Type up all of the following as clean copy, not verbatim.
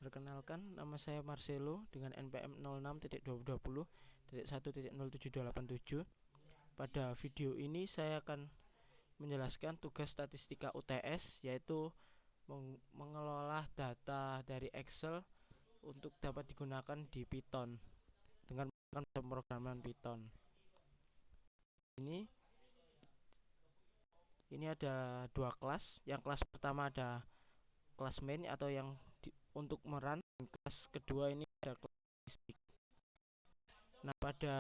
Perkenalkan, nama saya Marcelo dengan NPM 06.2020.1.07287. Pada video ini saya akan menjelaskan tugas statistika UTS, yaitu mengelola data dari Excel untuk dapat digunakan di Python dengan menggunakan pemrograman Python. Ini ada dua kelas. Yang kelas pertama ada kelas main atau yang untuk merun, dan kelas kedua ini ada kelas statistik. Nah, pada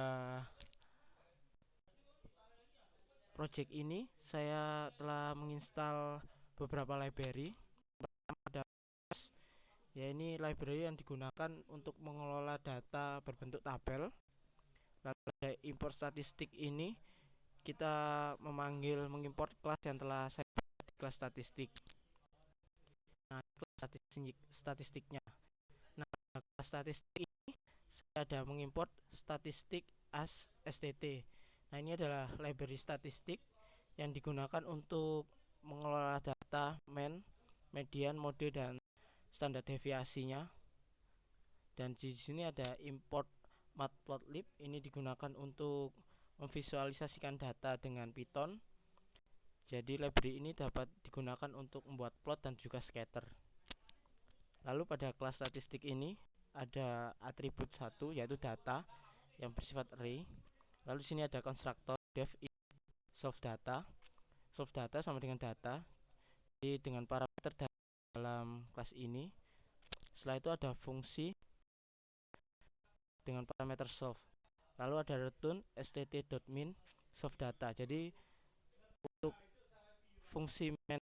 project ini saya telah menginstal beberapa library. Pertama ada ya, ini library yang digunakan untuk mengelola data berbentuk tabel. Lalu ada import statistik, ini kita mengimport kelas yang telah saya buat di kelas statistik. Nah, kelas statistiknya. Nah, kelas statistik ini saya ada mengimport statistik as STT. Nah, ini adalah library statistik yang digunakan untuk mengelola data mean, median, mode, dan standar deviasinya. Dan di sini ada import matplotlib, ini digunakan untuk memvisualisasikan data dengan Python. Jadi library ini dapat digunakan untuk membuat plot dan juga scatter. Lalu pada kelas statistik ini ada atribut 1, yaitu data yang bersifat array. Lalu di sini ada konstruktor def soft data. Soft data sama dengan data. Jadi dengan parameter dalam kelas ini. Setelah itu ada fungsi dengan parameter soft. Lalu ada return stt.min soft data. Jadi untuk fungsi main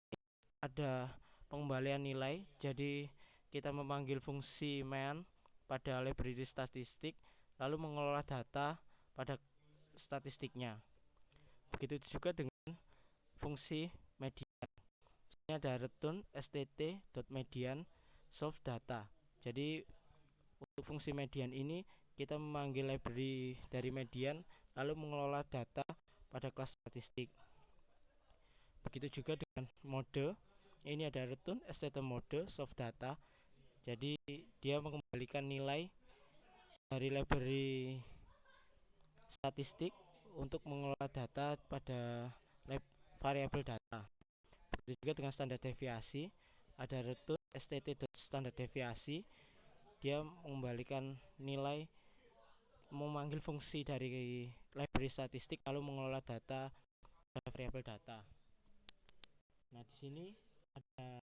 ada pengembalian nilai. Jadi kita memanggil fungsi main pada library statistik, lalu mengelola data pada statistiknya. Begitu juga dengan fungsi median. Ini ada return stt.median soft data. Jadi untuk fungsi median ini kita memanggil library dari median, lalu mengelola data pada kelas statistik. Begitu juga dengan mode. Ini ada return stt.mode soft data. Jadi dia mengembalikan nilai dari library statistik untuk mengelola data pada variabel data. Begitu juga dengan standar deviasi, ada return stt.standard deviasi. Dia mengembalikan nilai, memanggil fungsi dari library statistik lalu mengelola data pada variabel data. Nah, di sini ada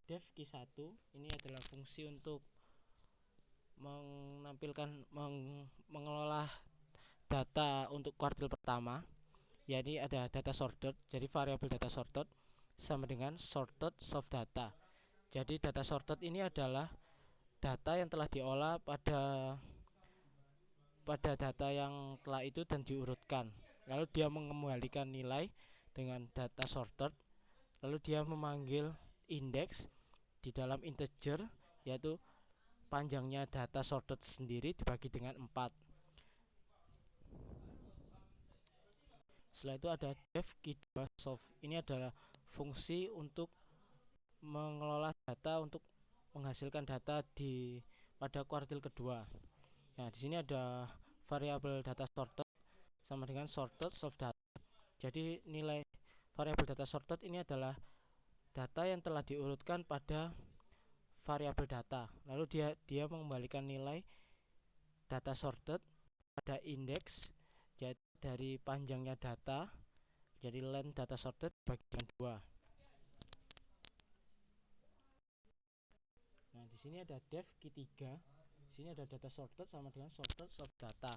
def key1. Ini adalah fungsi untuk mengelola data untuk kuartil pertama. Jadi ada data sorted, jadi variabel data sorted sama dengan sorted soft data. Jadi data sorted ini adalah data yang telah diolah pada data yang telah itu dan diurutkan. Lalu dia mengembalikan nilai dengan data sorted. Lalu dia memanggil index di dalam integer, yaitu panjangnya data sorted sendiri dibagi dengan 4. Setelah itu ada def key2 soft. Ini adalah fungsi untuk mengelola data untuk menghasilkan data pada kuartil kedua. Nah, di sini ada variabel data sorted sama dengan sorted soft data. Jadi nilai variabel data sorted ini adalah data yang telah diurutkan pada variabel data. Lalu dia mengembalikan nilai data sorted pada index, yaitu dari panjangnya data, jadi length data sorted bagi dengan 2. Nah, di sini ada def key3. Di sini ada data sorted sama dengan sorted soft data,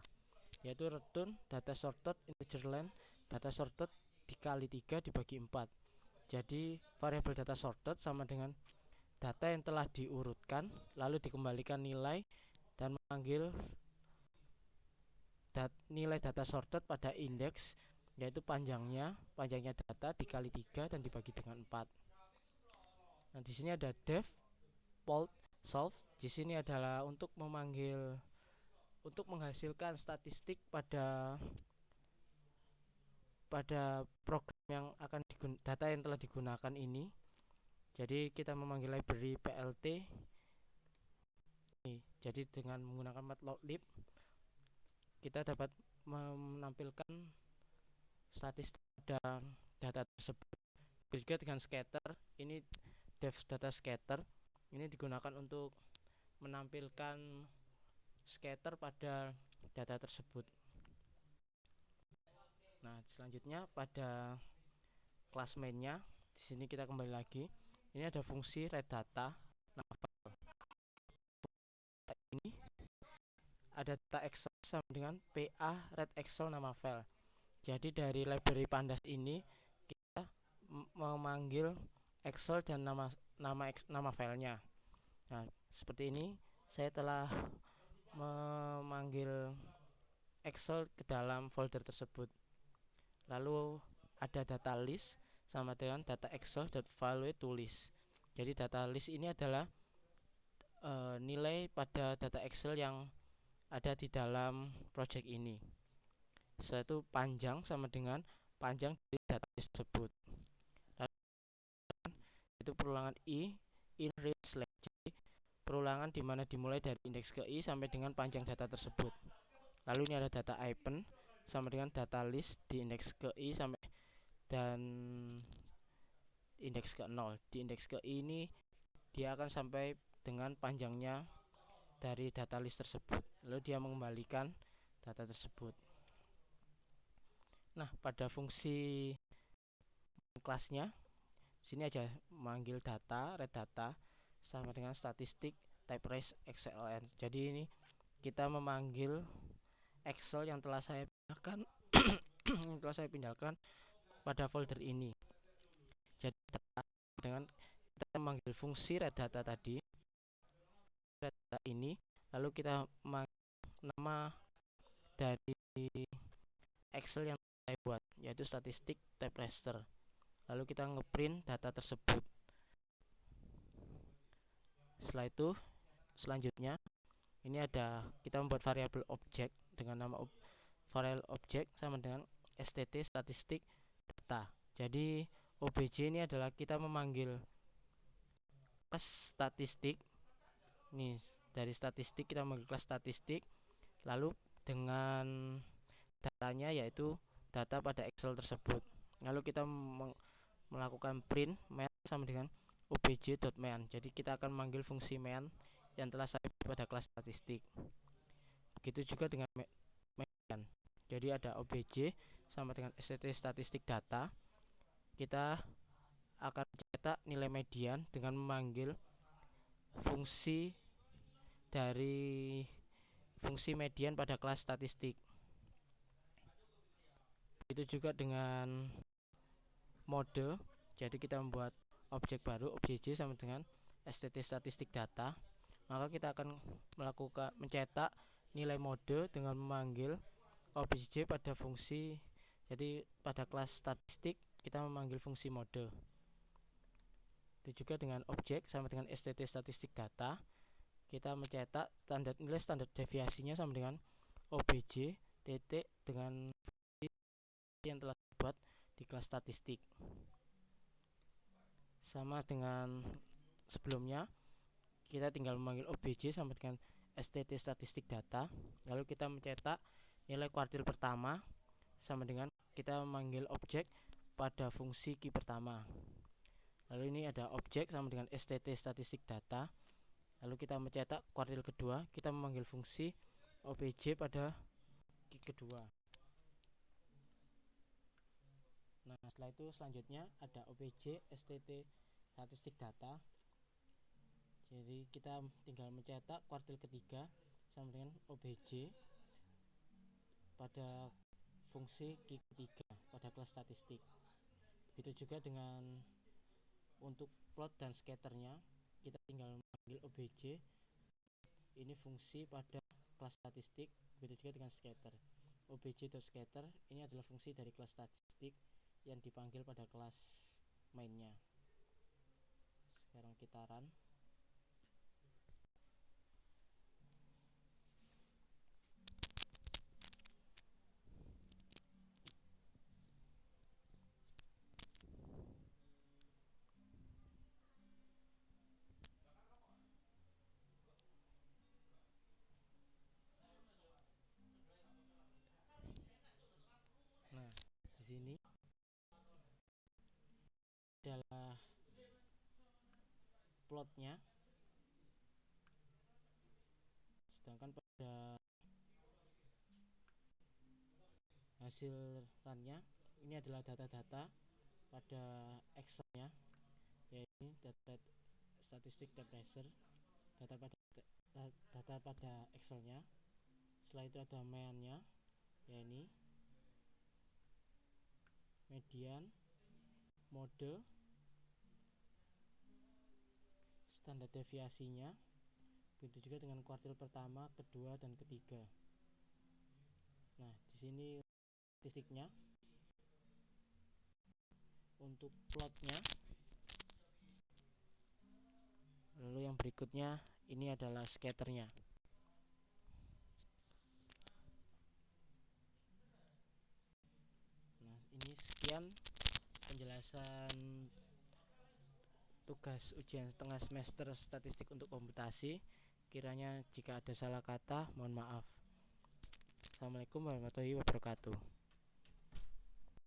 yaitu return data sorted integer length data sorted dikali 3 dibagi 4. Jadi variabel data sorted sama dengan data yang telah diurutkan lalu dikembalikan nilai dan memanggil nilai data sorted pada index, yaitu panjangnya data dikali 3 dan dibagi dengan 4. Nah, di sini ada def plot solve. Di sini adalah untuk menghasilkan statistik pada program yang akan data yang telah digunakan ini. Jadi kita memanggil library plt Jadi dengan menggunakan matplotlib kita dapat menampilkan statistik pada data tersebut. Juga dengan scatter, ini dev data scatter ini digunakan untuk menampilkan scatter pada data tersebut. Nah, selanjutnya pada kelas mainnya, di sini kita kembali lagi. Ini ada fungsi read data. Nah, ini ada data Excel sama dengan PA read Excel nama file. Jadi dari library pandas ini kita memanggil Excel dan nama filenya. Nah, seperti ini saya telah memanggil Excel ke dalam folder tersebut. Lalu ada data list sama dengan data Excel.value tulis. Jadi data list ini adalah nilai pada data Excel yang ada di dalam project ini. Setelah itu panjang sama dengan panjang dari data list tersebut. Lalu itu perulangan i in range select. Jadi perulangan dimana dimulai dari indeks ke i sampai dengan panjang data tersebut. Lalu ini ada data item sama dengan data list di indeks ke i sampai dan indeks ke 0. Di indeks ke i ini dia akan sampai dengan panjangnya dari data list tersebut. Lalu dia mengembalikan data tersebut. Nah, pada fungsi kelasnya sini aja manggil data, read data sama dengan statistik type raise xln. Jadi ini kita memanggil Excel yang telah saya pindahkan pada folder ini. Jadi dengan kita memanggil fungsi read data tadi, read data ini, lalu kita nama dari Excel yang saya buat, yaitu statistik type raster. Lalu kita ngeprint data tersebut. Setelah itu selanjutnya ini ada kita membuat variabel objek dengan nama variabel objek sama dengan stt statistik data. Jadi obj ini adalah kita memanggil kelas statistik. Nih, dari statistik kita memanggil kelas statistik, lalu dengan datanya yaitu data pada Excel tersebut. Lalu kita melakukan print main sama dengan obj.main. Jadi kita akan memanggil fungsi main yang telah saya buat pada kelas statistik. Begitu juga dengan median. Jadi ada obj sama dengan stt statistik data. Kita akan cetak nilai median dengan memanggil fungsi dari fungsi median pada kelas statistik. Begitu juga dengan mode. Jadi kita membuat objek baru obj sama dengan stt statistik data. Maka kita akan mencetak nilai mode dengan memanggil obj pada fungsi. Jadi pada kelas statistik kita memanggil fungsi mode. Itu juga dengan objek sama dengan stt statistik data. Kita mencetak nilai standar deviasinya sama dengan obj titik dengan fungsi yang telah dibuat di kelas statistik. Sama dengan sebelumnya, kita tinggal memanggil obj sama dengan stt statistik data. Lalu kita mencetak nilai kuartil pertama sama dengan kita memanggil objek pada fungsi key pertama. Lalu ini ada objek sama dengan stt statistik data. Lalu kita mencetak kuartil kedua, kita memanggil fungsi obj pada key kedua. Nah, setelah itu selanjutnya ada obj stt statistik data. Jadi kita tinggal mencetak kuartil ketiga sama dengan obj pada fungsi key ketiga pada kelas statistik. Begitu juga dengan untuk plot dan scatternya, kita tinggal memanggil obj ini fungsi pada kelas statistik. Begitu juga dengan scatter. Obj.scatter ini adalah fungsi dari kelas statistik yang dipanggil pada kelas mainnya. Sekarang kita run. adalah plotnya, sedangkan pada hasil runnya ini adalah data-data pada Excelnya, yaitu data statistik tracer, data pada Excelnya. Setelah itu ada meannya, yaitu median, mode, standar deviasinya, begitu juga dengan kuartil pertama, kedua, dan ketiga. Nah, di sini statistiknya. Untuk plotnya, lalu yang berikutnya ini adalah scatternya. Nah, ini sekian penjelasan tugas ujian tengah semester statistik untuk komputasi. Kiranya jika ada salah kata, mohon maaf. Assalamualaikum warahmatullahi wabarakatuh.